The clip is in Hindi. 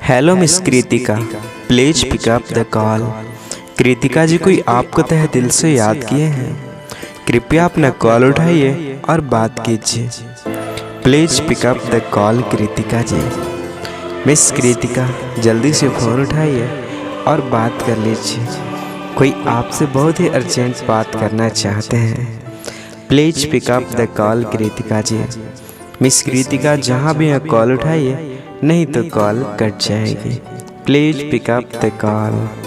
Hello miss Kritika, please pick up the call. Kritika ji कोई आपको तहे दिल से याद किए हैं, कृपया अपना कॉल उठाइए और बात कीजिए। Please pick up the call Kritika ji. Miss Kritika जल्दी से फ़ोन उठाइए और बात कर लीजिए, कोई आपसे बहुत ही अर्जेंट बात करना चाहते हैं। Please pick up the call Kritika ji. Miss Kritika जहाँ भी है कॉल उठाइए, नहीं तो कॉल कट जाएगी। Please pick up the call.